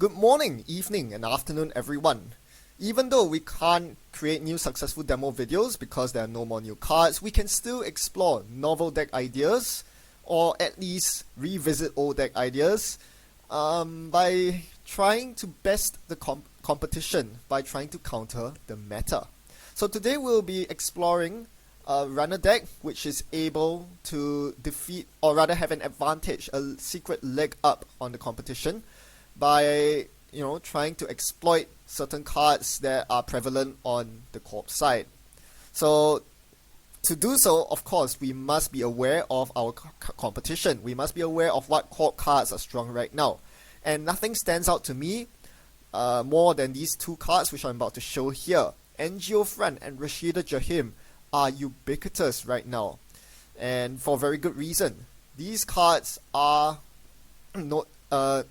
Good morning, evening, and afternoon, everyone. Even though we can't create new successful demo videos because there are no more new cards, we can still explore novel deck ideas, or at least revisit old deck ideas, by trying to best the competition, by trying to counter the meta. So today we'll be exploring a runner deck which is able to defeat, or rather have an advantage, a secret leg up on the competition by trying to exploit certain cards that are prevalent on the corp side. So to do so, of course, we must be aware of our competition. We must be aware of what corp cards are strong right now. And nothing stands out to me more than these two cards which I'm about to show here. NGO Front and Rashida Jahim are ubiquitous right now, and for very good reason. These cards are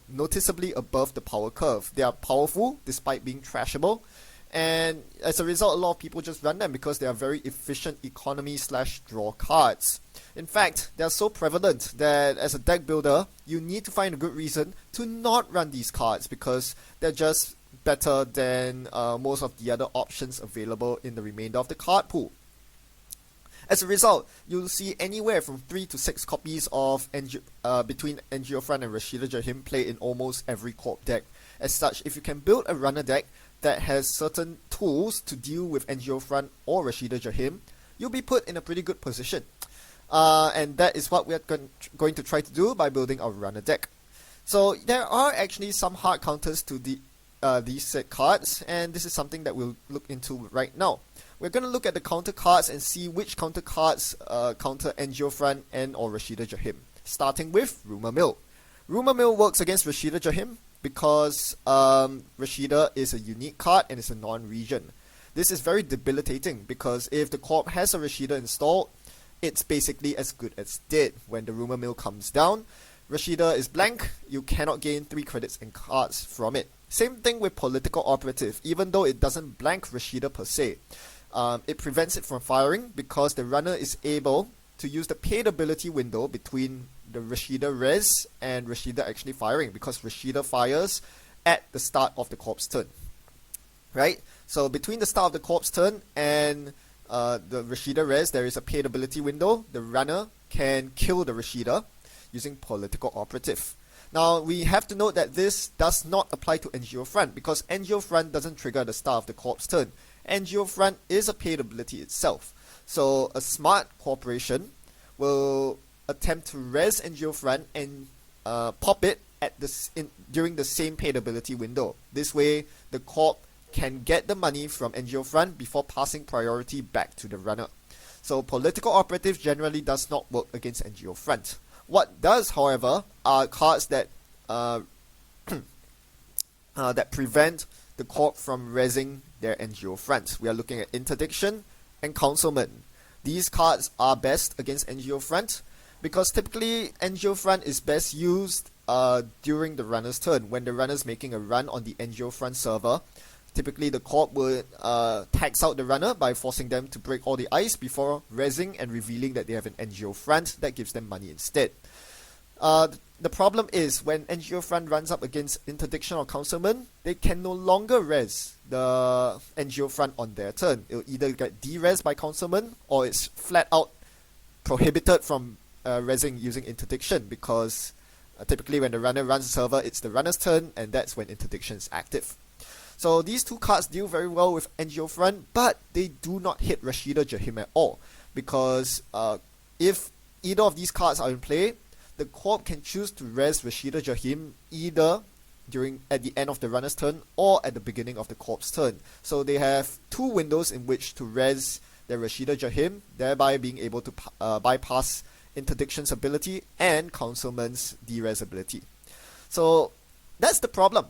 noticeably above the power curve. They are powerful despite being trashable, and as a result, a lot of people just run them because they are very efficient economy/draw cards. In fact, they are so prevalent that as a deck builder, you need to find a good reason to not run these cards because they're just better than most of the other options available in the remainder of the card pool. As a result, you'll see anywhere from 3 to 6 copies of between NGO Front and Rashida Jahim play in almost every corp deck. As such, if you can build a runner deck that has certain tools to deal with NGO Front or Rashida Jahim, you'll be put in a pretty good position. And that is what we are going to try to do by building our runner deck. So there are actually some hard counters to these set cards, and this is something that we'll look into right now. We're going to look at the counter cards and see which counter cards counter NGO Front and or Rashida Jahim. Starting with Rumor Mill. Rumor Mill works against Rashida Jahim because Rashida is a unique card and is a non-region. This is very debilitating because if the corp has a Rashida installed, it's basically as good as dead. When the Rumor Mill comes down, Rashida is blank, you cannot gain 3 credits and cards from it. Same thing with Political Operative, even though it doesn't blank Rashida per se. It prevents it from firing because the runner is able to use the paid ability window between the Rashida res and Rashida actually firing, because Rashida fires at the start of the corp's turn. Right? So between the start of the corp's turn and the Rashida res, there is a paid ability window. The runner can kill the Rashida using Political Operative. Now, we have to note that this does not apply to NGO Front because NGO Front doesn't trigger the start of the corp's turn. NGO Front is a paid ability itself. So a smart corporation will attempt to res NGO Front and pop it at during the same paid ability window. This way, the corp can get the money from NGO Front before passing priority back to the runner. So Political Operative generally does not work against NGO Front. What does, however, are cards that that prevent the corp from resing their NGO Front. We are looking at Interdiction and Councilman. These cards are best against NGO Front because typically NGO Front is best used during the runner's turn. When the runner's making a run on the NGO Front server, typically the corp will tax out the runner by forcing them to break all the ice before resing and revealing that they have an NGO Front that gives them money instead. The problem is when NGO Front runs up against Interdiction or Councilman, they can no longer res the NGO Front on their turn. It'll either get de-res by Councilman or it's flat out prohibited from resing using Interdiction because typically when the runner runs the server, it's the runner's turn and that's when Interdiction is active. So these two cards deal very well with NGO Front, but they do not hit Rashida Jahim at all because if either of these cards are in play, the corp can choose to res Rashida Jahim either at the end of the runner's turn or at the beginning of the corp's turn. So they have 2 windows in which to res their Rashida Jahim, thereby being able to bypass Interdiction's ability and Councilman's de-res ability. So that's the problem.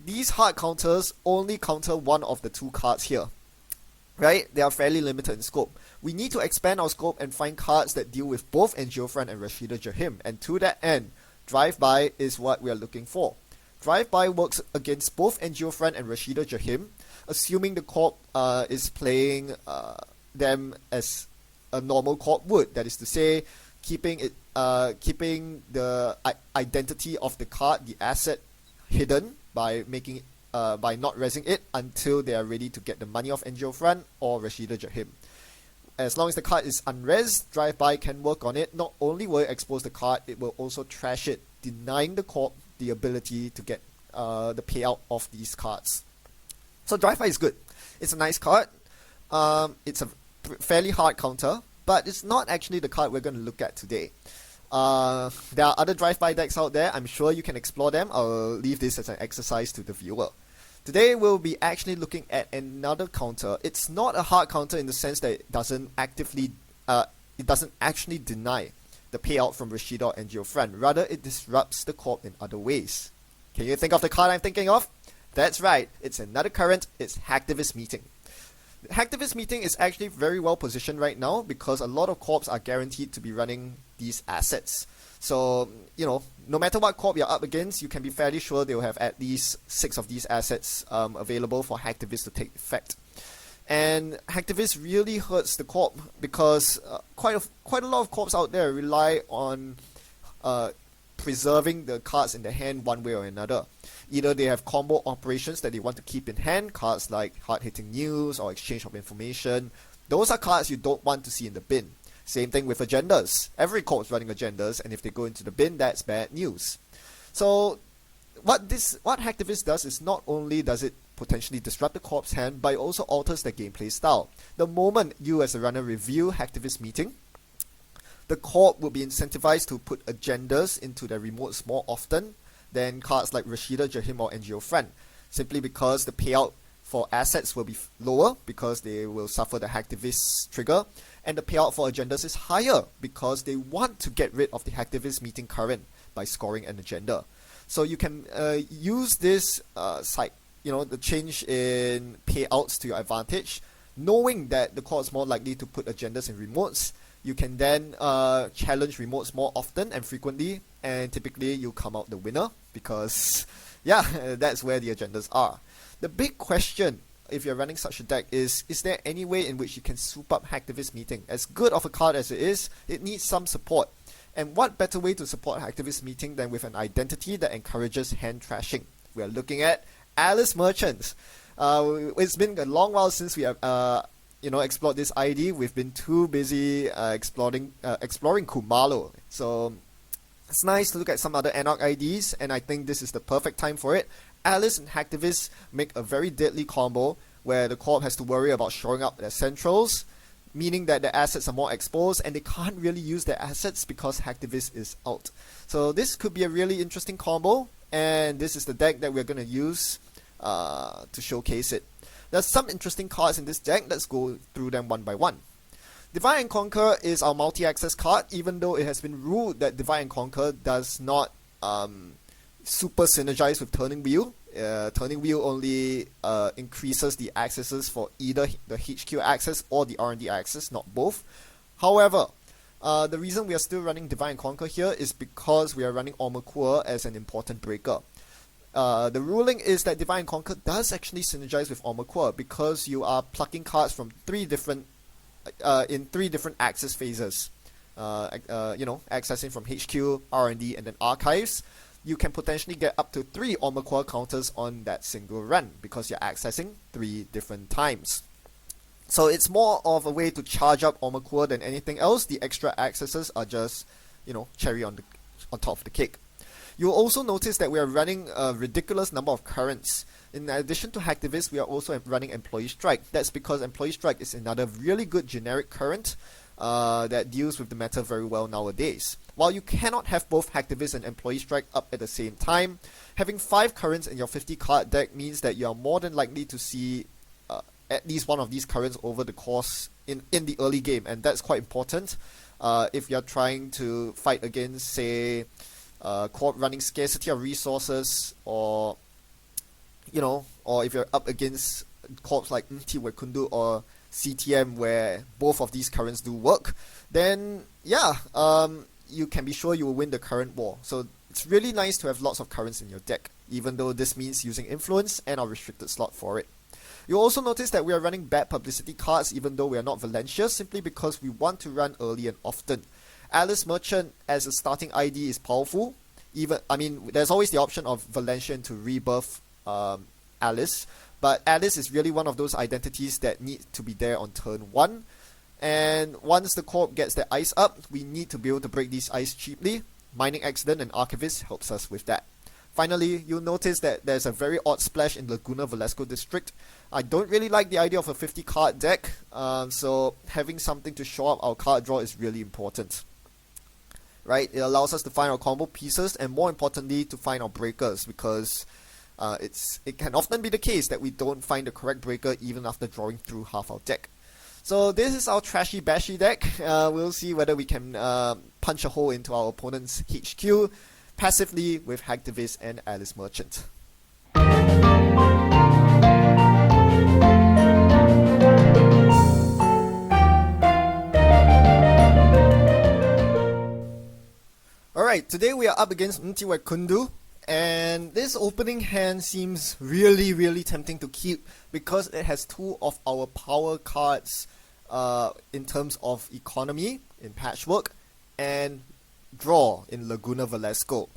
These hard counters only counter one of the 2 cards here. Right? They are fairly limited in scope. We need to expand our scope and find cards that deal with both NGO Front and Rashida Jahim. And to that end, Drive-By is what we are looking for. Drive-By works against both NGO Front and Rashida Jahim, assuming the corp is playing them as a normal corp would. That is to say, keeping the identity of the card, the asset, hidden by by not resing it until they are ready to get the money off NGO front or Rashida Jahim. As long as the card is unres, drive-by can work on it. Not only will it expose the card, it will also trash it, denying the corp the ability to get the payout of these cards. So drive-by is good. It's a nice card. It's a fairly hard counter, but it's not actually the card we're going to look at today. There are other drive-by decks out there. I'm sure you can explore them. I'll leave this as an exercise to the viewer. Today we'll be actually looking at another counter. It's not a hard counter in the sense that it doesn't actually deny the payout from Rashida or NGO friend. Rather, it disrupts the corp in other ways. Can you think of the card I'm thinking of? That's right. It's another current. It's Hacktivist Meeting. Hacktivist Meeting is actually very well positioned right now because a lot of corps are guaranteed to be running these assets. So, no matter what corp you're up against, you can be fairly sure they'll have at least 6 of these assets available for Hacktivist to take effect. And Hacktivist really hurts the corp because quite a lot of corps out there rely on preserving the cards in their hand one way or another. Either they have combo operations that they want to keep in hand, cards like hard-hitting news or exchange of information. Those are cards you don't want to see in the bin. Same thing with agendas. Every corp is running agendas, and if they go into the bin, that's bad news. So what Hacktivist does is not only does it potentially disrupt the corp's hand, but it also alters their gameplay style. The moment you as a runner review Hacktivist Meeting, the corp will be incentivized to put agendas into their remotes more often than cards like Rashida, Jahim or NGO Friend, simply because the payout for assets will be lower because they will suffer the Hacktivist trigger, and the payout for agendas is higher because they want to get rid of the Hacktivist Meeting current by scoring an agenda. So you can use this the change in payouts to your advantage, knowing that the core is more likely to put agendas in remotes. You can then challenge remotes more often and frequently, and typically you come out the winner because, that's where the agendas are. The big question, if you're running such a deck, is there any way in which you can soup up Hacktivist Meeting? As good of a card as it is, it needs some support. And what better way to support Hacktivist Meeting than with an identity that encourages hand trashing? We are looking at Alice Merchant. It's been a long while since we have explored this ID. We've been too busy exploring Kumalo. So it's nice to look at some other Anarch IDs, and I think this is the perfect time for it. Alice and Hacktivist make a very deadly combo where the corp has to worry about shoring up their centrals, meaning that the assets are more exposed and they can't really use their assets because Hacktivist is out. So this could be a really interesting combo, and this is the deck that we're going to use to showcase it. There's some interesting cards in this deck. Let's go through them one by one. Divide and Conquer is our multi-access card, even though it has been ruled that Divide and Conquer does not super synergize with Turning Wheel. Turning Wheel only increases the accesses for either the HQ access or the R&D access, not both. However, the reason we are still running Divide and Conquer here is because we are running Ormakur as an important breaker. The ruling is that Divide and Conquer does actually synergize with Ormakur because you are plucking cards from in three different access phases. Accessing from HQ, R&D, and then Archives. You can potentially get up to 3 Ormakur counters on that single run because you're accessing 3 different times. So it's more of a way to charge up Ormakur than anything else. The extra accesses are just, cherry on top of the cake. You'll also notice that we are running a ridiculous number of currents. In addition to Hacktivist, we are also running Employee Strike. That's because Employee Strike is another really good generic current that deals with the meta very well nowadays. While you cannot have both Hacktivist and Employee Strike up at the same time, having 5 currents in your 50 card deck means that you are more than likely to see at least one of these currents over the course in the early game, and that's quite important if you're trying to fight against, say, corp running scarcity of resources, or if you're up against corps like Mti Wekundu or CTM where both of these currents do work, then you can be sure you will win the current war. So it's really nice to have lots of currents in your deck, even though this means using influence and our restricted slot for it. You'll also notice that we are running bad publicity cards even though we are not Valencia, simply because we want to run early and often. Alice Merchant as a starting ID is powerful. There's always the option of Valencia to rebirth Alice, but Alice is really one of those identities that need to be there on turn 1. And once the corp gets their ice up, we need to be able to break these ice cheaply. Mining Accident and Archivist helps us with that. Finally, you'll notice that there's a very odd splash in Laguna Velasco District. I don't really like the idea of a 50 card deck, so having something to show up our card draw is really important. Right? It allows us to find our combo pieces and more importantly to find our breakers, because it can often be the case that we don't find the correct breaker even after drawing through half our deck. So this is our trashy bashy deck. We'll see whether we can punch a hole into our opponent's HQ passively with Hacktivist and Alice Merchant. Alright, today we are up against Mtiwe Kundu, and this opening hand seems really tempting to keep because it has two of our power cards in terms of economy in Patchwork and draw in Laguna Velasco.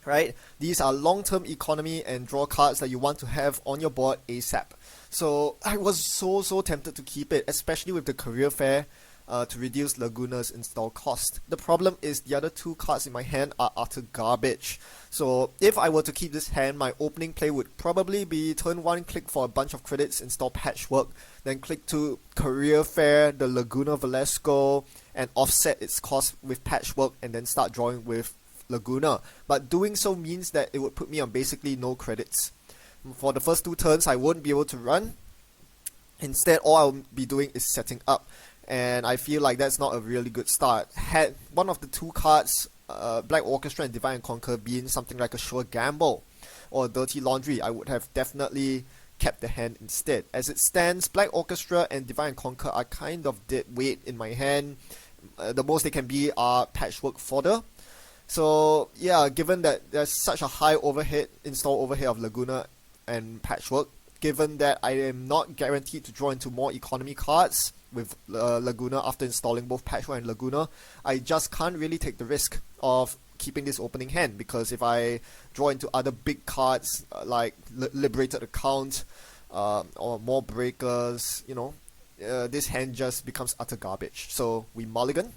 Right? These are long-term economy and draw cards that you want to have on your board ASAP. So I was so tempted to keep it, especially with the career fair to reduce Laguna's install cost. The problem is the other two cards in my hand are utter garbage. So if I were to keep this hand, my opening play would probably be turn 1, click for a bunch of credits, install Patchwork, then click to career fair, the Laguna Velasco, and offset its cost with Patchwork, and then start drawing with Laguna. But doing so means that it would put me on basically no credits. For the first 2 turns, I won't be able to run. Instead, all I'll be doing is setting up. And I feel like that's not a really good start. Had one of the 2 cards, Black Orchestra and Divine and Conquer, been something like a sure gamble or Dirty Laundry, I would have definitely kept the hand instead. As it stands, Black Orchestra and Divine and Conquer are kind of dead weight in my hand. The most they can be are Patchwork fodder. So yeah, given that there's such a high install overhead of Laguna and Patchwork, given that I am not guaranteed to draw into more economy cards with Laguna after installing both Patchwork and Laguna, I just can't really take the risk of keeping this opening hand, because if I draw into other big cards like Liberated Account or more breakers, this hand just becomes utter garbage. So we mulligan,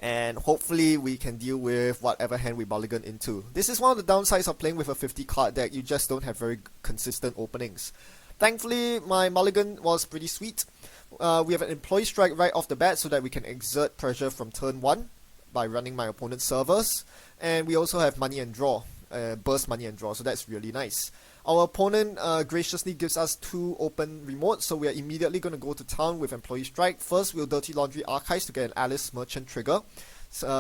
and hopefully we can deal with whatever hand we mulligan into. This is one of the downsides of playing with a 50 card deck. You just don't have very consistent openings. Thankfully, my mulligan was pretty sweet. We have an Employee Strike right off the bat so that we can exert pressure from turn 1 by running my opponent's servers. And we also have Money and Draw, Burst Money and Draw, so that's really nice. Our opponent graciously gives us 2 open remotes, so we are immediately going to go to town with Employee Strike. First, we'll Dirty Laundry Archives to get an Alice Merchant trigger.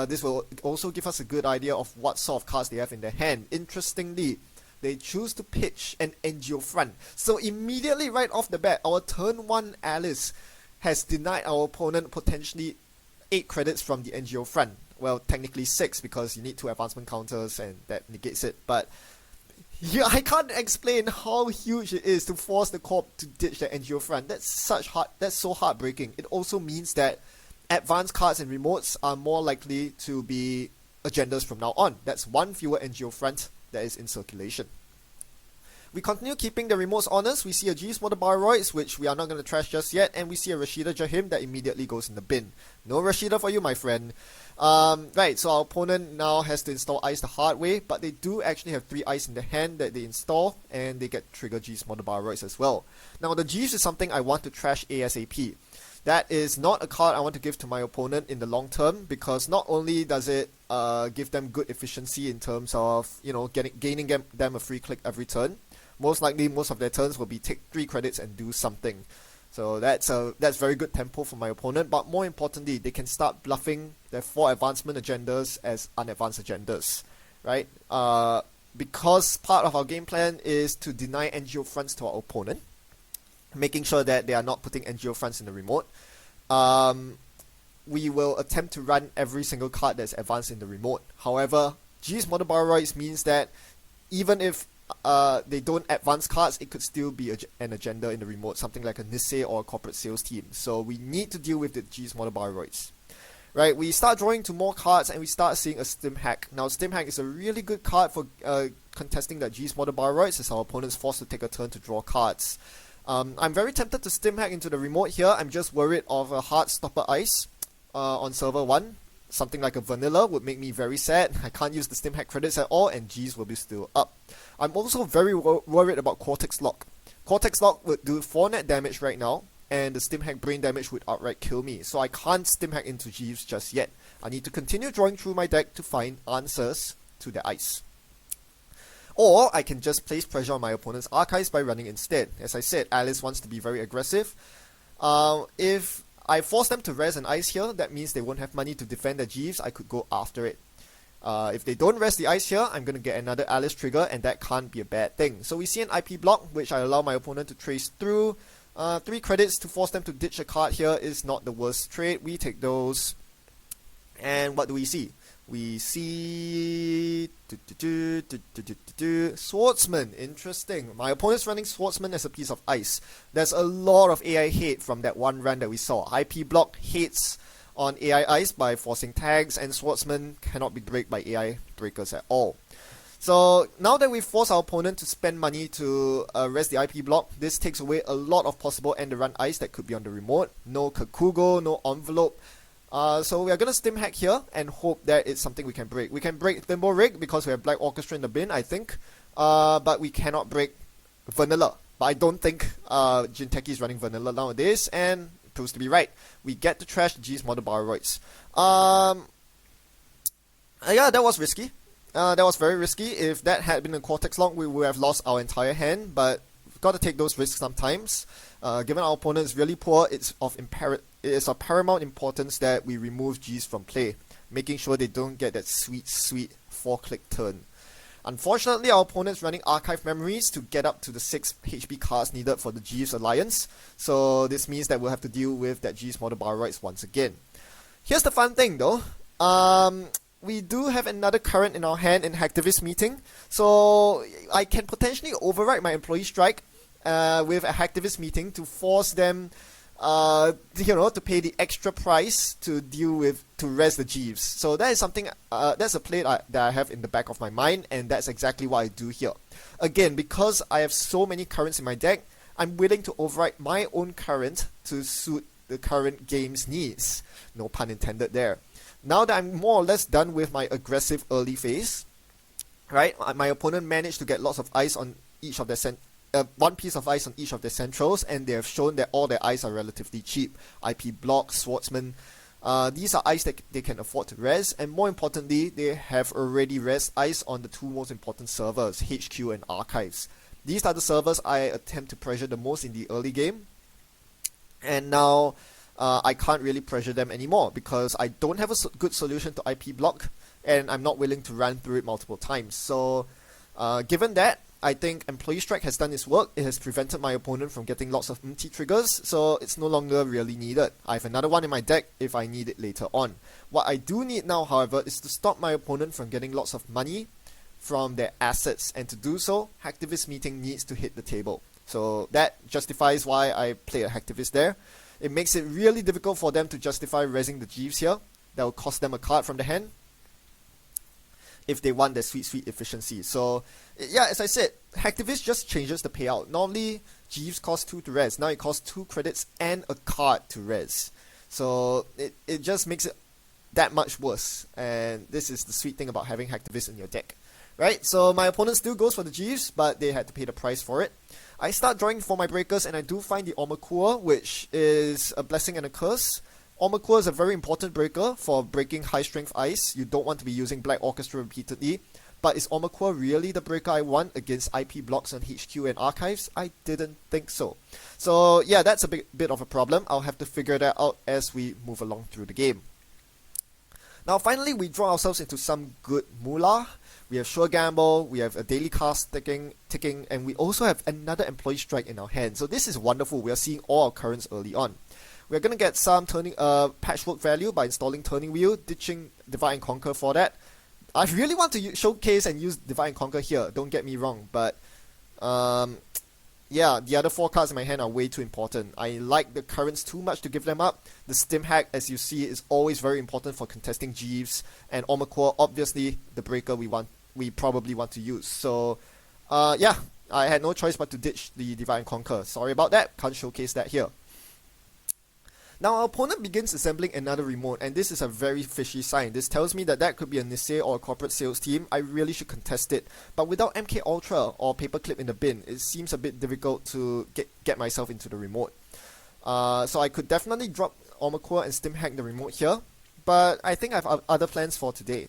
This will also give us a good idea of what sort of cards they have in their hand. Interestingly, they choose to pitch an NGO front. So immediately right off the bat, our turn 1 Alice has denied our opponent potentially 8 credits from the NGO front. Well, technically 6, because you need 2 advancement counters and that negates it. But yeah, I can't explain how huge it is to force the corp to ditch the NGO front. That's so heartbreaking. It also means that advanced cards and remotes are more likely to be agendas from now on. That's 1 fewer NGO front that is in circulation. We continue keeping the remotes honest. We see a G's Motor Baroids, which we are not going to trash just yet, and we see a Rashida Jahim that immediately goes in the bin. No Rashida for you, my friend. Right, so our opponent now has to install Ice the hard way, but they do actually have 3 Ice in the hand that they install, and they get trigger G's Motor Baroids as well. Now the G's is something I want to trash ASAP. That is not a card I want to give to my opponent in the long term, because not only does it give them good efficiency in terms of gaining them a free click every turn. Most likely, most of their turns will be take 3 credits and do something. So that's very good tempo for my opponent. But more importantly, they can start bluffing their 4 advancement agendas as unadvanced agendas, right? Because part of our game plan is to deny NGO fronts to our opponent, making sure that they are not putting NGO fronts in the remote. We will attempt to run every single card that's advanced in the remote. However, G's Motor Baroids means that even if they don't advance cards, it could still be an agenda in the remote, something like a Nisei or a corporate sales team. So we need to deal with the G's Motor Baroids. right? We start drawing to more cards and we start seeing a stimhack. Now, stimhack is a really good card for contesting that G's Model Bioroids as our opponent's forced to take a turn to draw cards. I'm very tempted to stimhack into the remote here. I'm just worried of a hard stopper ice on server 1. Something like a vanilla would make me very sad. I can't use the stimhack credits at all and G's will be still up. I'm also very worried about Cortex Lock. Cortex Lock would do 4 net damage right now, and the stimhack brain damage would outright kill me. So I can't stimhack into Jeeves just yet. I need to continue drawing through my deck to find answers to the ice. Or I can just place pressure on my opponent's archives by running instead. As I said, Alice wants to be very aggressive. If I force them to res an ice here, that means they won't have money to defend their Jeeves. I could go after it. If they don't rest the ice here, I'm going to get another Alice trigger, and that can't be a bad thing. So we see an IP block, which I allow my opponent to trace through. 3 credits to force them to ditch a card here is not the worst trade. We take those. And what do we see? We see Swordsman. Interesting. My opponent's running Swordsman as a piece of ice. There's a lot of AI hate from that one run that we saw. IP block hates on AI ice by forcing tags, and Swordsman cannot be breaked by AI breakers at all. So now that we force our opponent to spend money to rest the IP block, this takes away a lot of possible end run ice that could be on the remote. No Kakugo, no envelope. So we are going to stim hack here and hope that it's something we can break. We can break Thimble Rig because we have Black Orchestra in the bin, I think. But we cannot break Vanilla. But I don't think Jinteki is running Vanilla nowadays, and it proves to be right. We get to trash G's Model Bioroids. Yeah, that was risky. That was very risky. If that had been a Cortex Lock, we would have lost our entire hand, but we've got to take those risks sometimes. Given our opponent is really poor, it is of paramount importance that we remove G's from play, making sure they don't get that sweet 4-click turn. Unfortunately, our opponent's running Archive Memories to get up to the 6 HP cards needed for the G's Alliance, so this means that we'll have to deal with that G's Model Bioroids once again. Here's the fun thing though. We do have another current in our hand in Hacktivist Meeting, so I can potentially override my Employee Strike with a Hacktivist Meeting to force them, to pay the extra price to res the Jeeves. So that is something, that's a play that I have in the back of my mind, and that's exactly what I do here. Again, because I have so many currents in my deck, I'm willing to override my own current to suit the current game's needs. No pun intended there. Now that I'm more or less done with my aggressive early phase, right? My opponent managed to get lots of ice on each of their one piece of ice on each of their centrals, and they have shown that all their ice are relatively cheap. IP Block, Swordsman, these are ice that they can afford to res, and more importantly, they have already res ice on the 2 most important servers, HQ and Archives. These are the servers I attempt to pressure the most in the early game, and now I can't really pressure them anymore because I don't have a good solution to IP Block, and I'm not willing to run through it multiple times. So given that, I think Employee Strike has done its work. It has prevented my opponent from getting lots of MT triggers, so it's no longer really needed. I have another one in my deck if I need it later on. What I do need now, however, is to stop my opponent from getting lots of money from their assets, and to do so, Hacktivist Meeting needs to hit the table. So that justifies why I play a Hacktivist there. It makes it really difficult for them to justify resing the Jeeves here. That will cost them a card from the hand if they want their sweet efficiency. So yeah, as I said, Hacktivist just changes the payout. Normally Jeeves costs 2 to res, now it costs 2 credits and a card to res. So it just makes it that much worse, and this is the sweet thing about having Hacktivist in your deck. Right, so my opponent still goes for the Jeeves, but they had to pay the price for it. I start drawing for my breakers, and I do find the Omakua, which is a blessing and a curse. Omakua is a very important breaker for breaking high strength ice. You don't want to be using Black Orchestra repeatedly. But is Omakua really the breaker I want against IP blocks on HQ and Archives? I didn't think so. So yeah, that's a bit of a problem. I'll have to figure that out as we move along through the game. Now finally, we draw ourselves into some good moolah. We have Sure Gamble, we have a daily cast ticking, and we also have another Employee Strike in our hand. So this is wonderful. We are seeing all our currents early on. We're going to get some patchwork value by installing Turning Wheel, ditching Divide and Conquer for that. I really want to showcase and use Divide and Conquer here, don't get me wrong, but yeah, the other 4 cards in my hand are way too important. I like the currents too much to give them up. The stimhack, as you see, is always very important for contesting Jeeves, and Armor Core, obviously the breaker we probably want to use. So yeah, I had no choice but to ditch the Divide and Conquer. Sorry about that, can't showcase that here. Now our opponent begins assembling another remote, and this is a very fishy sign. This tells me that could be a Nisei or a corporate sales team. I really should contest it. But without MK Ultra or Paperclip in the bin, it seems a bit difficult to get myself into the remote. So I could definitely drop Armor Core and stimhack the remote here, but I think I have other plans for today.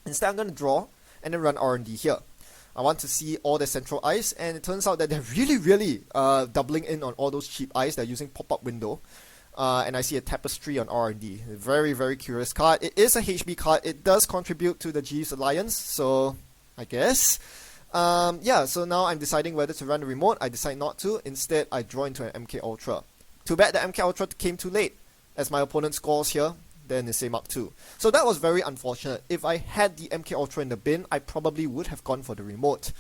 Instead, I'm going to draw and then run R&D here. I want to see all the central eyes, and it turns out that they're really doubling in on all those cheap eyes. They're using pop-up window. And I see a Tapestry on R&D. Very curious card. It is a HB card. It does contribute to the Jeeves Alliance, so I guess. Yeah, so now I'm deciding whether to run the remote. I decide not to. Instead, I draw into an MK Ultra. Too bad the MK Ultra came too late, as my opponent scores here. Then Nisei Mark 2. So that was very unfortunate. If I had the MK Ultra in the bin, I probably would have gone for the remote.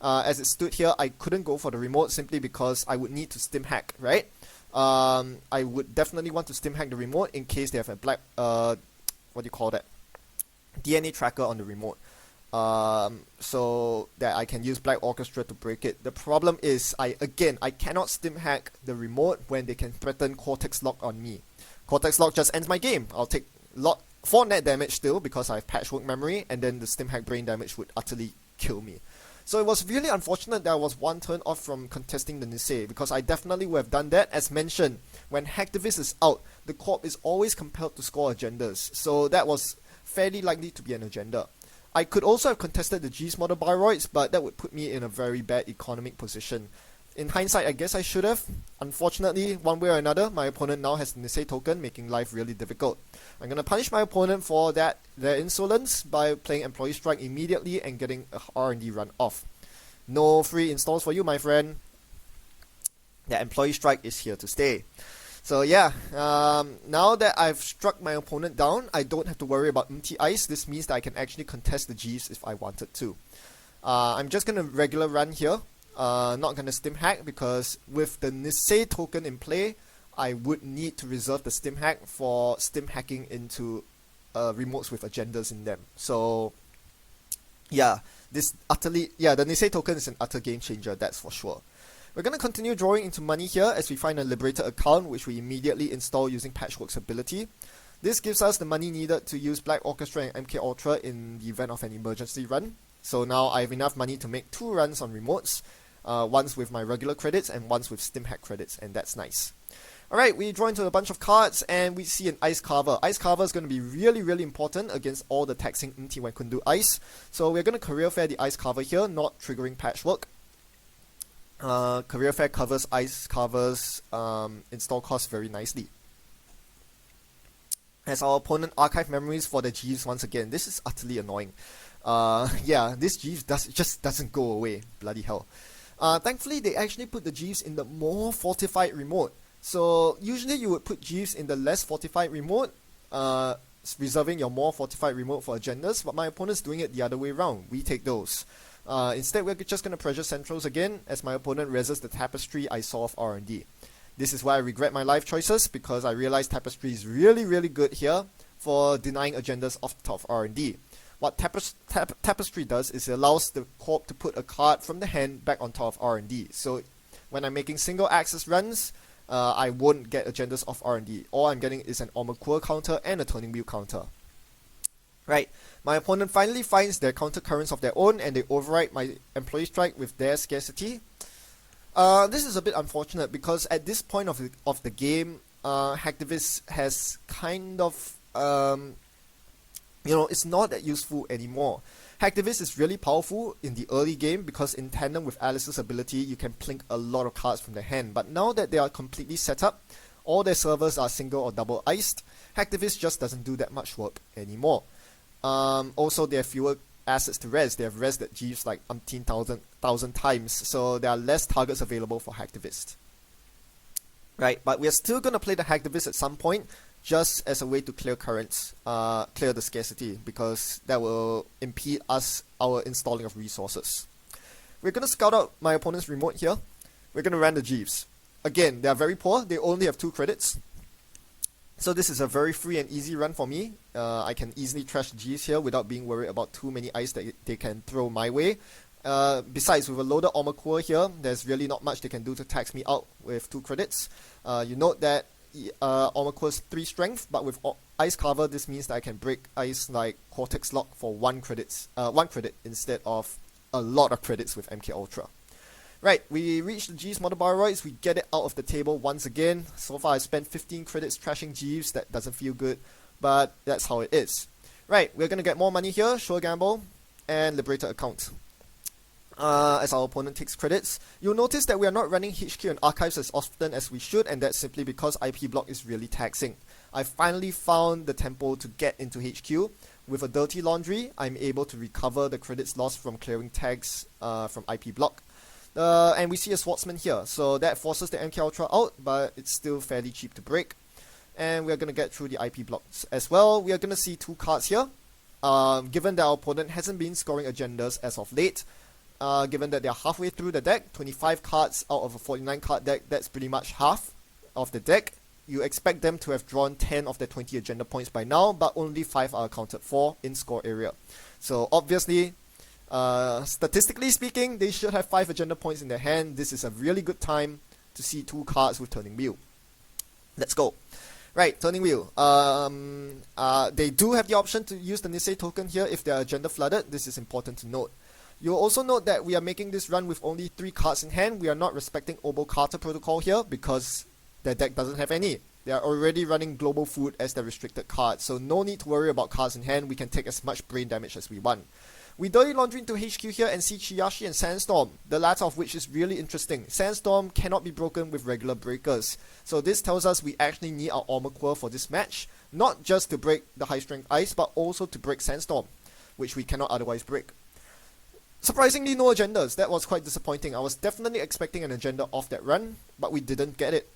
As it stood here, I couldn't go for the remote simply because I would need to stimhack, right? I would definitely want to stimhack the remote in case they have a black, what do you call that? DNA tracker on the remote. So that I can use Black Orchestra to break it. The problem is, I cannot stimhack the remote when they can threaten Cortex Lock on me. Cortex Lock just ends my game. I'll take 4 net damage still because I have Patchwork Memory, and then the stimhack brain damage would utterly kill me. So it was really unfortunate that I was 1 turn off from contesting the Nisei, because I definitely would have done that. As mentioned, when Hacktivist is out, the Corp is always compelled to score agendas, so that was fairly likely to be an agenda. I could also have contested the Jeeves model Bioroids, but that would put me in a very bad economic position. In hindsight, I guess I should have. Unfortunately, one way or another, my opponent now has the Nisei token, making life really difficult. I'm going to punish my opponent for their insolence by playing Employee Strike immediately and getting a R&D run off. No free installs for you, my friend. The Employee Strike is here to stay. So yeah, now that I've struck my opponent down, I don't have to worry about MT Ice. This means that I can actually contest the Jeeves if I wanted to. I'm just going to regular run here. Not going to stimhack, because with the Nisei token in play, I would need to reserve the stimhack for stimhacking into remotes with agendas in them. So yeah, the Nisei token is an utter game changer, that's for sure. We're going to continue drawing into money here as we find a liberated account, which we immediately install using Patchwork's ability. This gives us the money needed to use Black Orchestra and MK Ultra in the event of an emergency run. So now I have enough money to make 2 runs on remotes. Once with my regular credits and once with stimhack credits, and that's nice. Alright, we draw into a bunch of cards and we see an Ice Carver. Ice Carver is going to be really important against all the taxing Inti when Kundu Ice. So we're going to Career Fair the Ice Carver here, not triggering Patchwork. Career Fair covers Ice Carver's install cost very nicely. As our opponent archive memories for the Jeeves once again. This is utterly annoying. Yeah, this Jeeves just doesn't go away. Bloody hell. Thankfully, they actually put the Jeeves in the more fortified remote. So usually you would put Jeeves in the less fortified remote, reserving your more fortified remote for agendas, but my opponent's doing it the other way around. We take those. Instead, we're just going to pressure centrals again, as my opponent reses the Tapestry I saw of R&D. This is why I regret my life choices, because I realized Tapestry is really good here for denying agendas off the top of R&D. What Tapestry does is it allows the Corp to put a card from the hand back on top of R&D. So when I'm making single axis runs, I won't get agendas off R&D. All I'm getting is an Armor Core counter and a Turning Wheel counter. Right, my opponent finally finds their counter currents of their own, and they override my Employee Strike with their scarcity. This is a bit unfortunate, because at this point of the game, Hacktivist has kind of it's not that useful anymore. Hacktivist is really powerful in the early game because in tandem with Alice's ability, you can plink a lot of cards from their hand. But now that they are completely set up, all their servers are single or double iced, Hacktivist just doesn't do that much work anymore. Also, they have fewer assets to res. They have res that Jeeves like umpteen thousand times, so there are less targets available for Hacktivist. Right, but we are still going to play the Hacktivist at some point, just as a way to clear currents, clear the scarcity, because that will impede our installing of resources. We're going to scout out my opponent's remote here. we're going to run the Jeeves. Again, they are very poor. They only have 2 credits. So this is a very free and easy run for me. I can easily trash the Jeeves here without being worried about too many ice that they can throw my way. Besides, with a loaded Armor Core here, there's really not much they can do to tax me out with 2 credits. You note that Armor Core is 3 strength, but with Ice Cover, this means that I can break ice like Cortex Lock for 1 credit instead of a lot of credits with MK Ultra. Right, we reach the Jeeves Model Bioroids, we get it out of the table once again. So far I spent 15 credits trashing Jeeves, that doesn't feel good, but that's how it is. Right, we're gonna get more money here, Sure Gamble, and Liberator account. As our opponent takes credits, you'll notice that we are not running HQ and Archives as often as we should, and that's simply because IP block is really taxing. I finally found the tempo to get into HQ. With a Dirty Laundry, I'm able to recover the credits lost from clearing tags from IP block. And we see a Swordsman here, so that forces the MK Ultra out, but it's still fairly cheap to break. And we're going to get through the IP blocks as well. We are going to see 2 cards here. Given that our opponent hasn't been scoring agendas as of late, given that they're halfway through the deck, 25 cards out of a 49 card deck, that's pretty much half of the deck. You expect them to have drawn 10 of their 20 agenda points by now, but only 5 are accounted for in score area. So obviously, statistically speaking, they should have 5 agenda points in their hand. This is a really good time to see 2 cards with Turning Wheel. Let's go. Right, Turning Wheel. They do have the option to use the Nisei token here if their agenda flooded. This is important to note. You'll also note that we are making this run with only 3 cards in hand. We are not respecting Obo Carter Protocol here because their deck doesn't have any. They are already running Global Food as their restricted card, so no need to worry about cards in hand. We can take as much brain damage as we want. We Dirty Laundry into HQ here and see Chiyashi and Sandstorm, the latter of which is really interesting. Sandstorm cannot be broken with regular breakers, so this tells us we actually need our Armor Core for this match, not just to break the high strength ice, but also to break Sandstorm, which we cannot otherwise break. Surprisingly, no agendas. That was quite disappointing. I was definitely expecting an agenda off that run, but we didn't get it.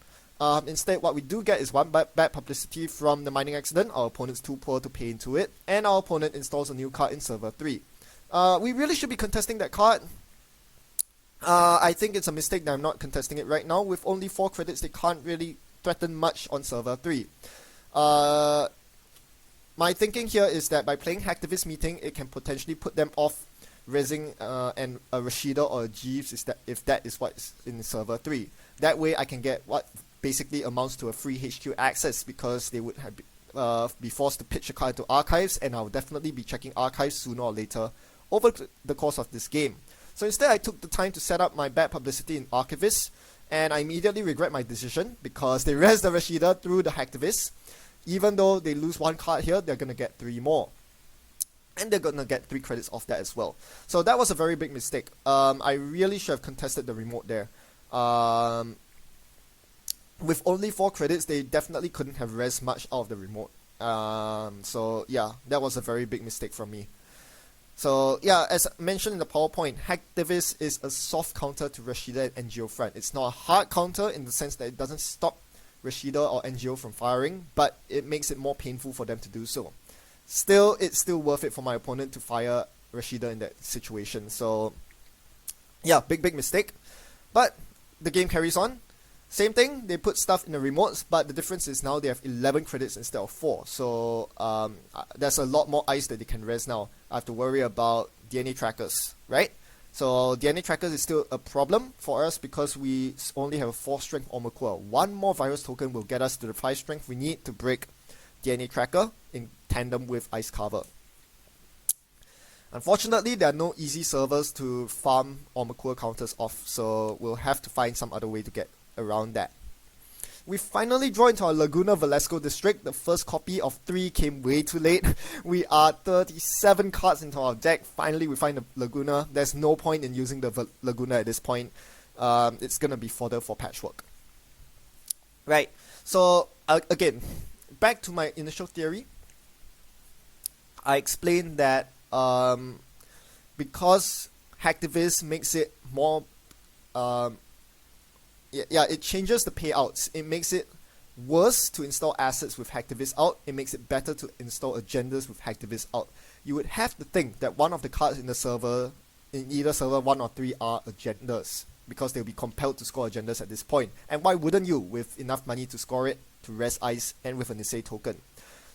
Instead, what we do get is 1 bad publicity from the mining accident. Our opponent's too poor to pay into it, and our opponent installs a new card in server 3. We really should be contesting that card. I think it's a mistake that I'm not contesting it right now. With only 4 credits, they can't really threaten much on server 3. My thinking here is that by playing Hacktivist Meeting, it can potentially put them off raising and a Rashida or a Jeeves if that is what's in server 3. That way I can get what basically amounts to a free HQ access, because they would have be forced to pitch a card to Archives, and I'll definitely be checking Archives sooner or later over the course of this game. So instead I took the time to set up my bad publicity in Archivist, and I immediately regret my decision because they res the Rashida through the Hacktivist. Even though they lose 1 card here, they're going to get 3 more. And they're going to get 3 credits off that as well. So that was a very big mistake. I really should have contested the remote there. With only 4 credits, they definitely couldn't have res much out of the remote. So yeah, that was a very big mistake from me. So yeah, as mentioned in the PowerPoint, Hacktivist is a soft counter to Rashida and NGO front. It's not a hard counter in the sense that it doesn't stop Rashida or NGO from firing, but it makes it more painful for them to do so. Still, it's still worth it for my opponent to fire Rashida in that situation. So yeah, big mistake. But the game carries on. Same thing, they put stuff in the remotes, but the difference is now they have 11 credits instead of 4. So there's a lot more ice that they can res now. I have to worry about DNA trackers, right? So DNA trackers is still a problem for us because we only have a 4 strength Armor Core. 1 more virus token will get us to the 5 strength we need to break DNA tracker in tandem with ice cover. Unfortunately, there are no easy servers to farm Armor Core counters off, so we'll have to find some other way to get around that. We finally draw into our Laguna Velasco district. The first copy of 3 came way too late. We are 37 cards into our deck. Finally, we find the Laguna. There's no point in using the Laguna at this point. It's gonna be fodder for patchwork. Right, so again, back to my initial theory. I explained that because Hacktivist makes it more it changes the payouts. It makes it worse to install assets with Hacktivist out. It makes it better to install agendas with Hacktivist out. You would have to think that one of the cards in the server, in either server 1 or 3, are agendas. because they'll be compelled to score agendas at this point. And why wouldn't you, with enough money to score it, to rest ice, and with a Nisei token?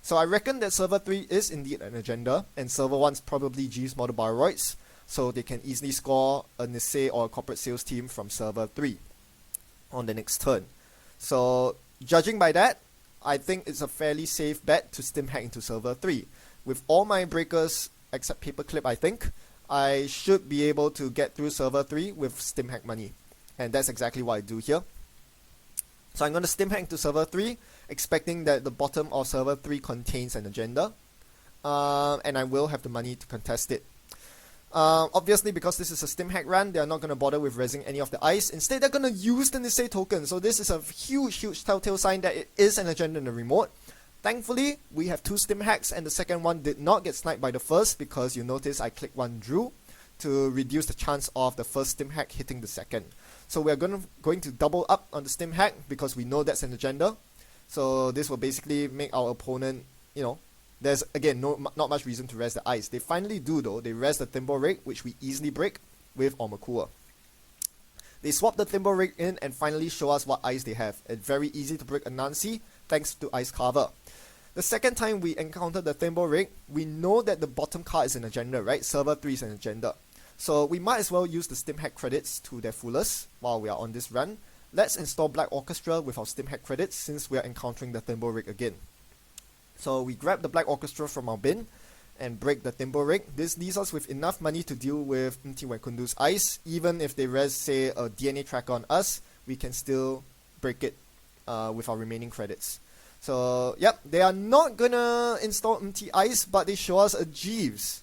So I reckon that server 3 is indeed an agenda, and server 1's probably Jeeves model Bioroids, so they can easily score a Nisei or a corporate sales team from server 3 on the next turn. So judging by that, I think it's a fairly safe bet to stimhack into server 3. With all my breakers except paperclip, I think, I should be able to get through server 3 with stimhack money. And that's exactly what I do here. So I'm going to stimhack into server 3, expecting that the bottom of server 3 contains an agenda. And I will have the money to contest it. Obviously, because this is a stimhack run, they are not going to bother with rezzing any of the ice. Instead, they're going to use the Nisei token. So this is a huge telltale sign that it is an agenda in the remote. Thankfully, we have 2 stim hacks, and the second one did not get sniped by the first, because you notice I clicked 1 Drew to reduce the chance of the first stim hack hitting the second. So we are going to double up on the stim hack because we know that's an agenda. So this will basically make our opponent, there's again not much reason to res the ice. They finally do though. They res the Thimble Rig, which we easily break with Omakua. They swap the Thimble Rig in and finally show us what ice they have. It's very easy to break Anansi thanks to Ice Carver. The second time we encounter the Thimble Rig, we know that the bottom card is an agenda, right? Server 3 is an agenda. So we might as well use the stimhack credits to their fullest while we are on this run. Let's install Black Orchestra with our stimhack credits since we are encountering the Thimble Rig again. So we grab the Black Orchestra from our bin and break the Thimble Rig. This leaves us with enough money to deal with Mti Wekundu's ice. Even if they res, say, a DNA tracker on us, we can still break it with our remaining credits. So, yep, they are not gonna install Mti Ice, but they show us a Jeeves.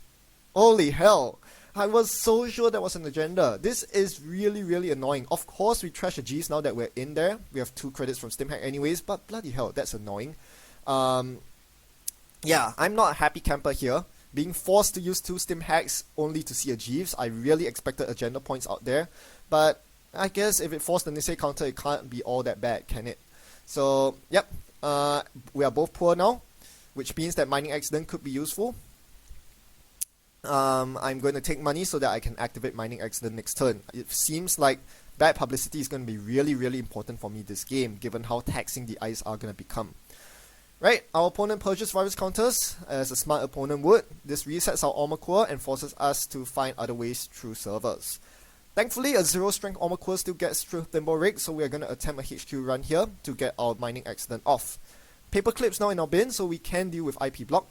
Holy hell. I was so sure that was an agenda. This is really annoying. Of course, we trash a Jeeves now that we're in there. We have 2 credits from stimhack anyways, but bloody hell, that's annoying. Yeah, I'm not a happy camper here. Being forced to use 2 stim hacks only to see a Jeeves. I really expected agenda points out there. But I guess if it forced the Nisei counter, it can't be all that bad, can it? So, yep. We are both poor now, which means that mining accident could be useful. I'm going to take money so that I can activate mining accident next turn. It seems like bad publicity is going to be really important for me this game, given how taxing the ice are going to become. Right, our opponent purges virus counters, as a smart opponent would. This resets our armor core and forces us to find other ways through servers. Thankfully, a 0 strength armor core still gets through Thimble Rig, so we are going to attempt a HQ run here to get our mining accident off. Paperclips now in our bin, so we can deal with IP block.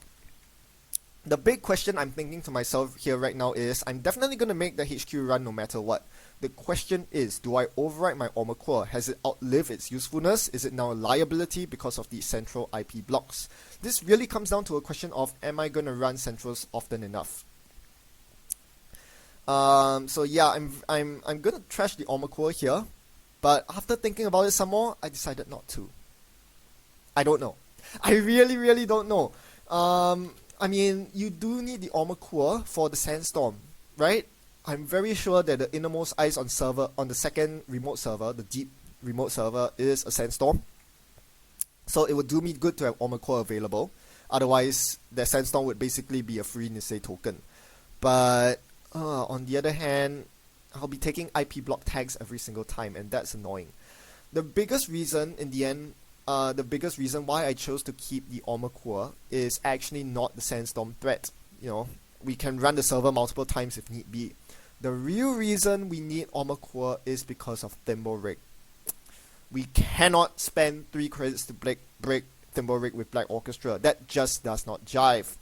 The big question I'm thinking to myself here right now is, I'm definitely going to make the HQ run no matter what. The question is, do I overwrite my armor core? Has it outlived its usefulness? Is it now a liability because of the central IP blocks? This really comes down to a question of, am I going to run centrals often enough? So yeah, I'm gonna trash the armor core here, but after thinking about it some more, I decided not to. I don't know. I really don't know. I mean, you do need the armor core for the sandstorm, right? I'm very sure that the innermost ice on the second remote server, the deep remote server, is a sandstorm. So it would do me good to have armor core available. Otherwise, the sandstorm would basically be a free Nisei token. But on the other hand, I'll be taking IP block tags every single time, and that's annoying. The biggest reason, in the end, why I chose to keep the armor core is actually not the sandstorm threat. We can run the server multiple times if need be. The real reason we need armor core is because of Thimble Rig. We cannot spend 3 credits to break Thimble Rig with Black Orchestra. That just does not jive.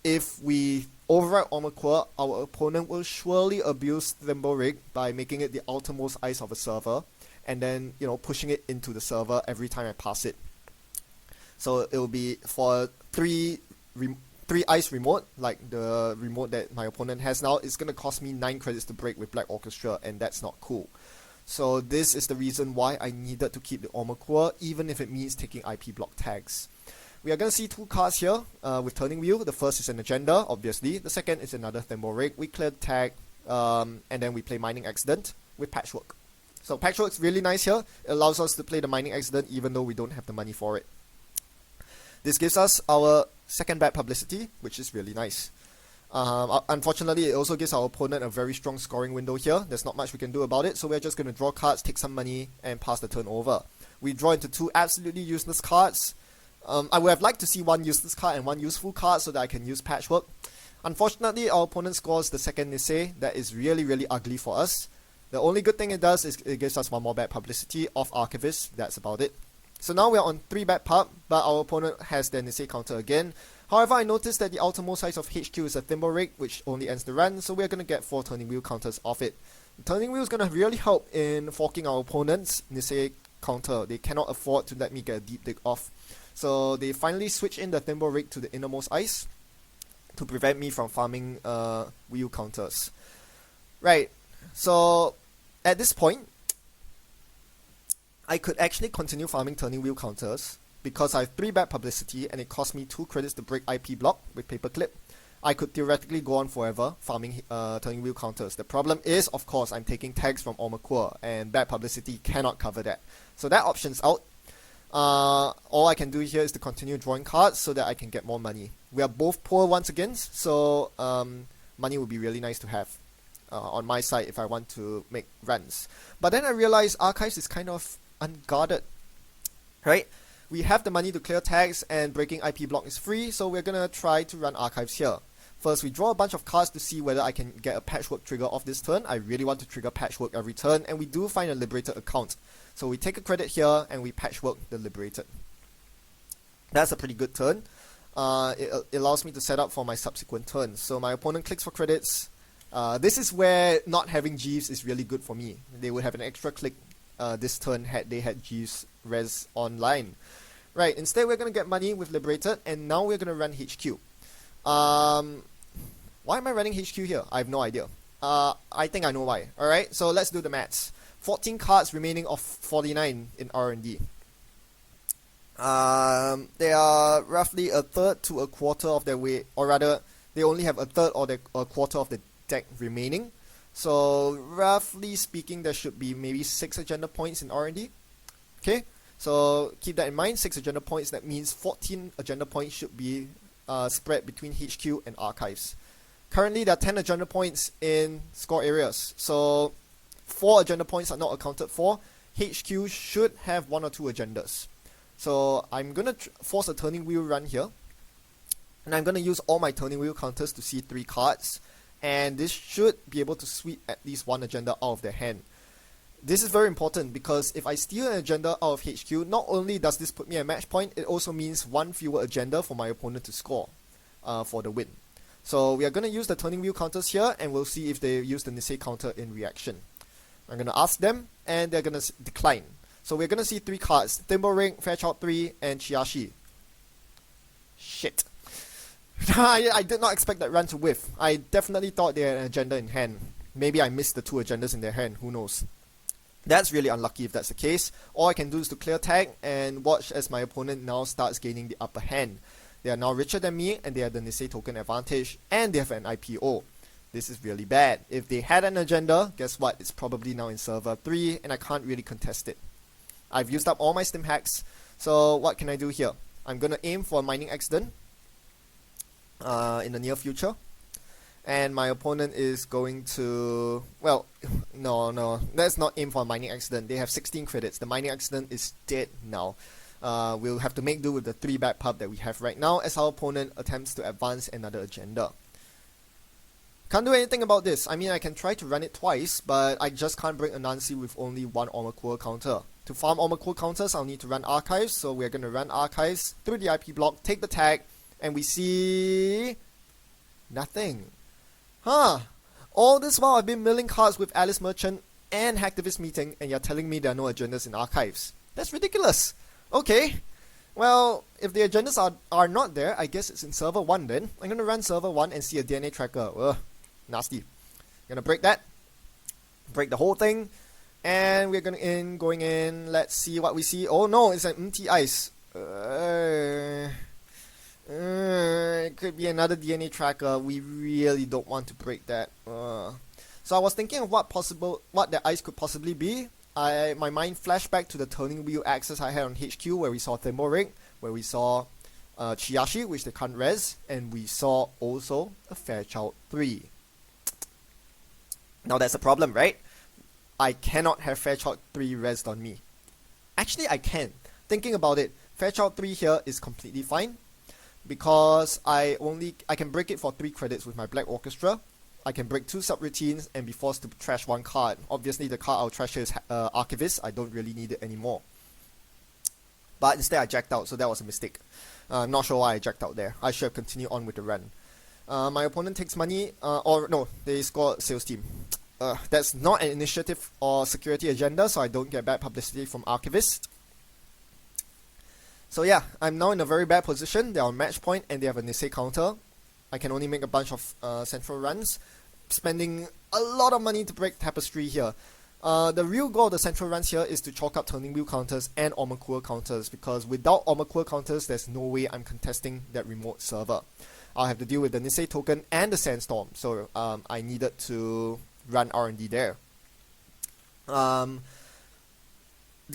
If we override armor core, our opponent will surely abuse Thimble Rig by making it the outermost ice of a server, and then pushing it into the server every time I pass it. So it will be for 3 ice remote, like the remote that my opponent has now. It's gonna cost me 9 credits to break with Black Orchestra, and that's not cool. So this is the reason why I needed to keep the armor core, even if it means taking IP block tags. We are going to see 2 cards here with Turning Wheel. The first is an agenda, obviously. The second is another Thimble Rig. We clear the tag, and then we play Mining Accident with Patchwork. So Patchwork's really nice here. It allows us to play the Mining Accident even though we don't have the money for it. This gives us our second bad publicity, which is really nice. Unfortunately, it also gives our opponent a very strong scoring window here. There's not much we can do about it, so we're just going to draw cards, take some money, and pass the turn over. We draw into two absolutely useless cards. I would have liked to see one useless card and one useful card so that I can use Patchwork. Unfortunately, our opponent scores the second Nisei. That is really, really ugly for us. The only good thing it does is it gives us one more bad publicity of Archivist. That's about it. So now we're on 3 bad pub, but our opponent has their Nisei counter again. However, I noticed that the outermost size of HQ is a Thimble Rig, which only ends the run, so we're going to get 4 Turning Wheel counters off it. The Turning Wheel is going to really help in forking our opponent's Nisei counter. They cannot afford to let me get a Deep Dig off. So they finally switch in the Thimble Rig to the innermost ice to prevent me from farming wheel counters. Right, so at this point, I could actually continue farming turning wheel counters because I have 3 bad publicity and it cost me 2 credits to break IP block with Paperclip. I could theoretically go on forever farming turning wheel counters. The problem is, of course, I'm taking tags from Omakua and bad publicity cannot cover that. So that option's out. All I can do here is to continue drawing cards so that I can get more money. We are both poor once again, so money would be really nice to have on my side if I want to make runs. But then I realized Archives is kind of unguarded, right? We have the money to clear tags and breaking IP block is free, so we're gonna try to run Archives here. First, we draw a bunch of cards to see whether I can get a Patchwork trigger off this turn. I really want to trigger Patchwork every turn, and we do find a Liberated account. So we take a credit here, and we Patchwork the Liberated. That's a pretty good turn. It allows me to set up for my subsequent turns. So my opponent clicks for credits. This is where not having Jeeves is really good for me. They would have an extra click this turn had they had Jeeves res online. Right, instead we're going to get money with Liberated, and now we're going to run HQ. Why am I running HQ here? I have no idea. I think I know why. Alright, so let's do the maths. 14 cards remaining of 49 in R&D. They are roughly a third to a quarter of their weight, or rather, they only have a third or a quarter of the deck remaining. So, roughly speaking, there should be maybe 6 agenda points in R&D. Okay, so keep that in mind, 6 agenda points, that means 14 agenda points should be spread between HQ and Archives. Currently, there are 10 agenda points in score areas, so 4 agenda points are not accounted for. HQ should have 1 or 2 agendas. So I'm going to force a turning wheel run here, and I'm going to use all my turning wheel counters to see 3 cards, and this should be able to sweep at least 1 agenda out of their hand. This is very important because if I steal an agenda out of HQ, not only does this put me at match point, it also means 1 fewer agenda for my opponent to score for the win. So we are going to use the turning wheel counters here, and we'll see if they use the Nisei counter in reaction. I'm going to ask them, and they're going to decline. So we're going to see 3 cards, Thimble Ring, Fairchild 3, and Chiashi. Shit. I did not expect that run to whiff. I definitely thought they had an agenda in hand. Maybe I missed the 2 agendas in their hand, who knows. That's really unlucky if that's the case. All I can do is to clear tag and watch as my opponent now starts gaining the upper hand. They are now richer than me, and they have the Nisei token advantage, and they have an IPO. This is really bad. If they had an agenda, guess what? It's probably now in server 3, and I can't really contest it. I've used up all my stim hacks, so what can I do here? I'm going to aim for a mining accident in the near future, and my opponent is going to, well, no, let's not aim for a mining accident. They have 16 credits. The mining accident is dead now. We'll have to make do with the 3 bad pub that we have right now as our opponent attempts to advance another agenda. Can't do anything about this. I mean, I can try to run it twice, but I just can't break Anansi with only 1 Omakua counter. To farm Omakua counters, I'll need to run Archives, so we're going to run Archives through the IP block, take the tag, and we see nothing. Huh. All this while I've been milling cards with Alice Merchant and Hacktivist Meeting, and you're telling me there are no agendas in Archives. That's ridiculous. Okay. Well, if the agendas are not there, I guess it's in server 1 then. I'm going to run server 1 and see a DNA tracker. Ugh. Nasty. Gonna break that. Break the whole thing. And we're going in. Let's see what we see. Oh no, it's an MT ice. It could be another DNA tracker. We really don't want to break that. So I was thinking of what the ice could possibly be. My mind flashed back to the turning wheel access I had on HQ, where we saw Thimble Rig, where we saw Chiyashi, which they can't res, and we saw also a Fairchild 3. Now that's a problem, right? I cannot have Fairchild 3 resed on me. Actually, I can. Thinking about it, Fairchild 3 here is completely fine because I can break it for 3 credits with my Black Orchestra. I can break 2 subroutines and be forced to trash 1 card. Obviously, the card I'll trash here is Archivist. I don't really need it anymore. But instead, I jacked out, so that was a mistake. I'm not sure why I jacked out there. I should have continued on with the run. My opponent takes money, or no, they score sales team. That's not an initiative or security agenda, so I don't get bad publicity from Archivist. So yeah, I'm now in a very bad position. They're on match point and they have a Nisei counter. I can only make a bunch of central runs, spending a lot of money to break Tapestry here. The real goal of the central runs here is to chalk up turning wheel counters and Omakua counters, because without Omakua counters, there's no way I'm contesting that remote server. I'll have to deal with the Nisei token and the Sandstorm, so I needed to run R&D there.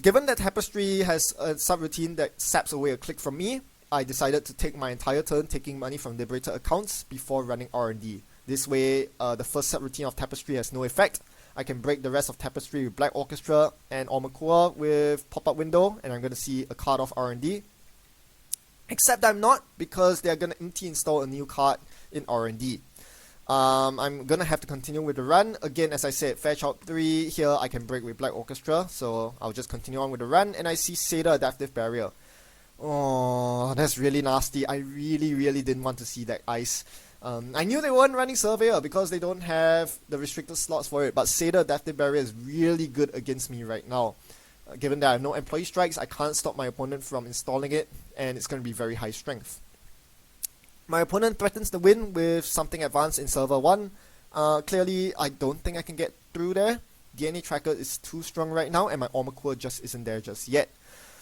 Given that Tapestry has a subroutine that saps away a click from me, I decided to take my entire turn taking money from Liberator accounts before running R&D. This way, the first subroutine of Tapestry has no effect. I can break the rest of Tapestry with Black Orchestra and Omakua with Pop-Up Window, and I'm going to see a card off R&D. Except I'm not, because they're going to empty install a new card in R&D. I'm going to have to continue with the run. Again, as I said, Fairchild 3 here I can break with Black Orchestra, so I'll just continue on with the run, and I see Seda Adaptive Barrier. Oh, that's really nasty. I really didn't want to see that ice. I knew they weren't running Surveyor because they don't have the restricted slots for it, but Seda Adaptive Barrier is really good against me right now. Given that I have no employee strikes, I can't stop my opponent from installing it, and it's going to be very high strength. My opponent threatens the win with something advanced in server 1. Clearly, I don't think I can get through there. DNA Tracker is too strong right now, and my Omakua just isn't there just yet.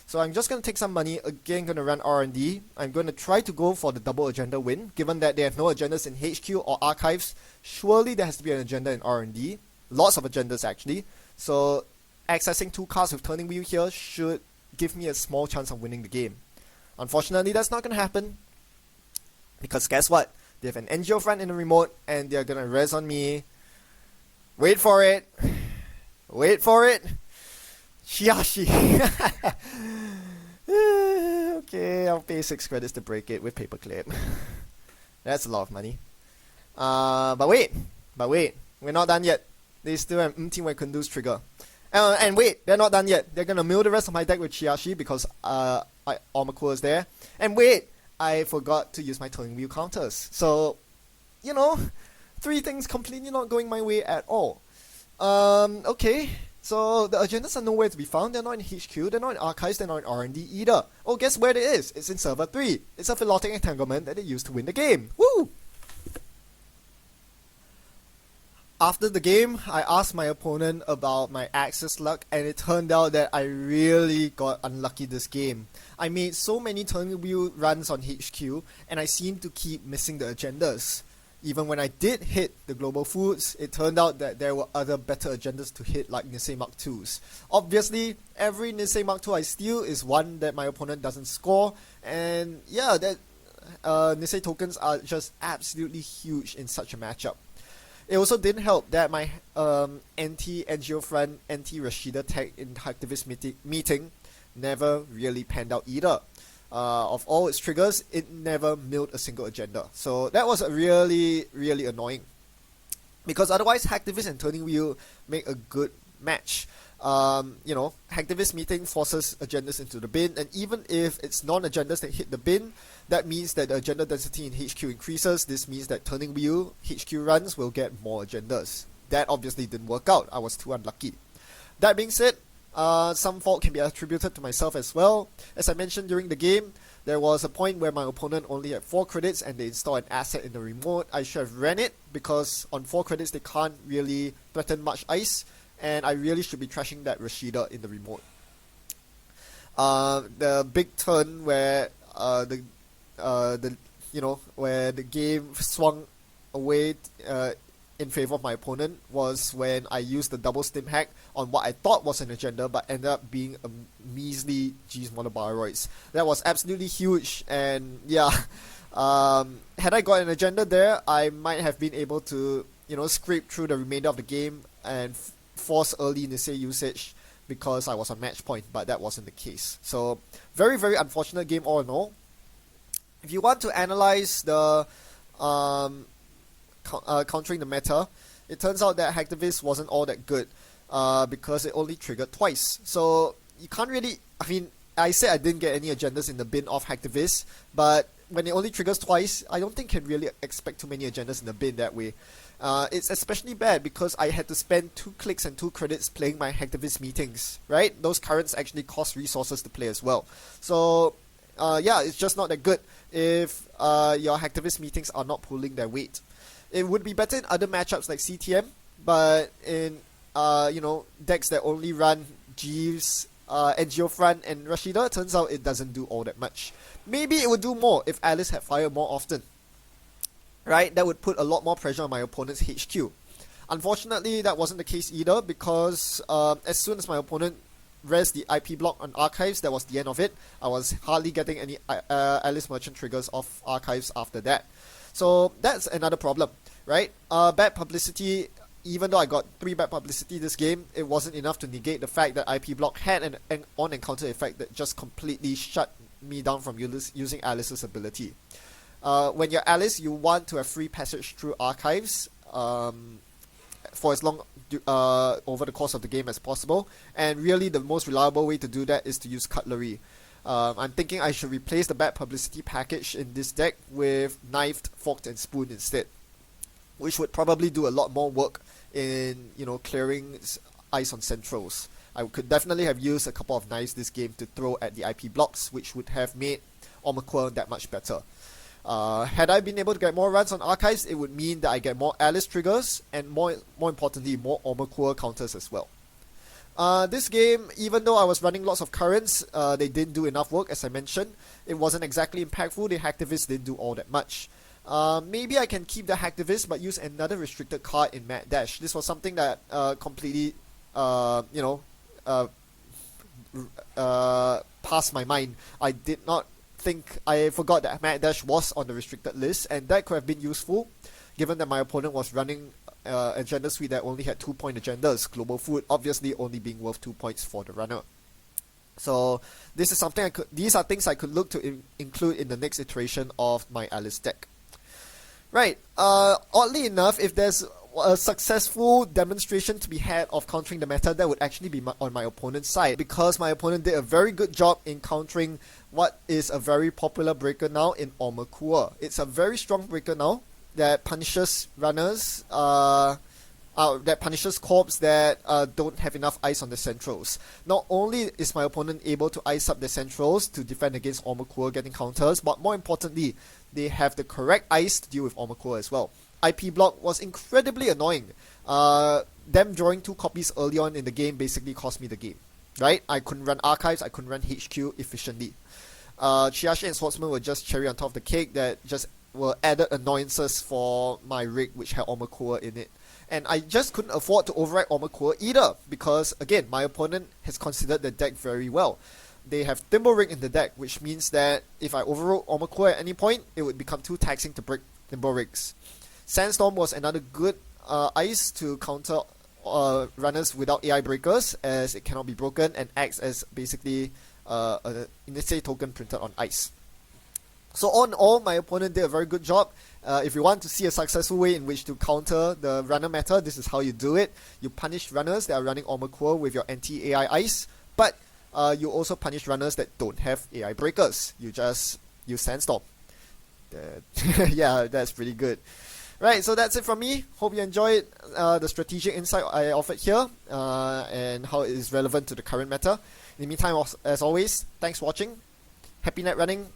So I'm just going to take some money, again going to run R&D. I'm going to try to go for the double agenda win. Given that they have no agendas in HQ or Archives, surely there has to be an agenda in R&D. Lots of agendas actually. So accessing 2 cards with Turning Wheel here should give me a small chance of winning the game. Unfortunately, that's not going to happen. Because guess what? They have an NGO front in the remote and they're going to res on me. Wait for it. Wait for it. Chiyashi. Okay, I'll pay 6 credits to break it with Paperclip. That's a lot of money. But wait, we're not done yet. They still have Team Kundu's trigger. And wait, they're not done yet. They're gonna mill the rest of my deck with Chiyashi because Omakua is there. And wait, I forgot to use my turning wheel counters. So, you know, 3 things completely not going my way at all. Okay. So the agendas are nowhere to be found. They're not in HQ, they're not in Archives, they're not in R&D either. Oh, guess where it is? It's in Server 3. It's a Philotic Entanglement that they used to win the game. Woo! After the game, I asked my opponent about my access luck, and it turned out that I really got unlucky this game. I made so many turning wheel runs on HQ, and I seemed to keep missing the agendas. Even when I did hit the Global Foods, it turned out that there were other better agendas to hit, like Nisei Mark IIs. Obviously, every Nisei Mark II I steal is one that my opponent doesn't score, and yeah, that Nisei tokens are just absolutely huge in such a matchup. It also didn't help that my anti-NGO front, anti-Rashida tag in Hacktivist meeting never really panned out either. Of all its triggers, it never milled a single agenda. So that was really annoying. Because otherwise, Hacktivist and Turning Wheel make a good match. You know, Hacktivist meeting forces agendas into the bin, and even if it's non-agendas that hit the bin, that means that the agenda density in HQ increases. This means that Turning Wheel HQ runs will get more agendas. That obviously didn't work out. I was too unlucky. That being said, some fault can be attributed to myself as well. As I mentioned during the game, there was a point where my opponent only had 4 credits and they installed an asset in the remote. I should have ran it because on 4 credits they can't really threaten much ice, and I really should be trashing that Rashida in the remote. The big turn where where the game swung away in favor of my opponent was when I used the double stimhack on what I thought was an agenda but ended up being a measly G's monobioroids. That was absolutely huge, and yeah, had I got an agenda there, I might have been able to, scrape through the remainder of the game and force early Nisei usage because I was on match point, but that wasn't the case. So very, very unfortunate game all in all. If you want to analyze the countering the meta, it turns out that Hacktivist wasn't all that good because it only triggered twice. So you can't really, I said I didn't get any agendas in the bin of Hacktivist, but when it only triggers twice, I don't think you can really expect too many agendas in the bin that way. It's especially bad because I had to spend 2 clicks and 2 credits playing my Hacktivist meetings, right? Those currents actually cost resources to play as well. So yeah, it's just not that good if your Hacktivist meetings are not pulling their weight. It would be better in other matchups like CTM, but in decks that only run Jeeves, Geofront, and Rashida, it turns out it doesn't do all that much. Maybe it would do more if Alice had fire more often. Right? That would put a lot more pressure on my opponent's HQ. Unfortunately, that wasn't the case either because as soon as my opponent res the IP block on Archives, that was the end of it. I was hardly getting any Alice Merchant triggers off Archives after that. So that's another problem, right? Bad publicity, even though I got 3 bad publicity this game, it wasn't enough to negate the fact that IP block had an on-encounter effect that just completely shut me down from using Alice's ability. When you're Alice, you want to have free passage through Archives for as long over the course of the game as possible, and really the most reliable way to do that is to use Cutlery. I'm thinking I should replace the bad publicity package in this deck with Knifed, Forked, and Spoon instead, which would probably do a lot more work in clearing ice on centrals. I could definitely have used a couple of knives this game to throw at the IP blocks, which would have made Omaqua that much better. Had I been able to get more runs on Archives, it would mean that I get more Alice triggers and more importantly, more Omaqua counters as well. This game, even though I was running lots of currents, they didn't do enough work, as I mentioned. It wasn't exactly impactful. The Hacktivist didn't do all that much. Maybe I can keep the Hacktivist but use another restricted card in Mad Dash. This was something that completely, passed my mind. I did not think, I forgot that Mad Dash was on the restricted list, and that could have been useful given that my opponent was running agenda suite that only had 2-point agendas, Global Food obviously only being worth 2 points for the runner. So this is something these are things I could look to include in the next iteration of my Alice deck. Right, oddly enough, if there's a successful demonstration to be had of countering the meta, that would actually be on my opponent's side, because my opponent did a very good job in countering what is a very popular breaker now in Omaqua. It's a very strong breaker now that punishes runners, that punishes corps that don't have enough ice on the centrals. Not only is my opponent able to ice up the centrals to defend against Omaqua getting counters, but more importantly, they have the correct ice to deal with Omaqua as well. IP block was incredibly annoying. Them drawing 2 copies early on in the game basically cost me the game. Right? I couldn't run Archives, I couldn't run HQ efficiently. Chiashi and Swordsman were just cherry on top of the cake that just were added annoyances for my rig which had Omaqua in it. And I just couldn't afford to override Omaqua either, because again, my opponent has considered the deck very well. They have Thimble Rig in the deck, which means that if I overrode Omaqua at any point, it would become too taxing to break Thimble Rigs. Sandstorm was another good ice to counter runners without AI breakers, as it cannot be broken and acts as basically an Initiate token printed on ice. So all in all, my opponent did a very good job. If you want to see a successful way in which to counter the runner meta, this is how you do it. You punish runners that are running Omaqua with your anti-AI ice, but you also punish runners that don't have AI breakers. You just use Sandstorm. Yeah, that's pretty good. Right, so that's it from me. Hope you enjoyed the strategic insight I offered here and how it is relevant to the current meta. In the meantime, as always, thanks for watching. Happy net running.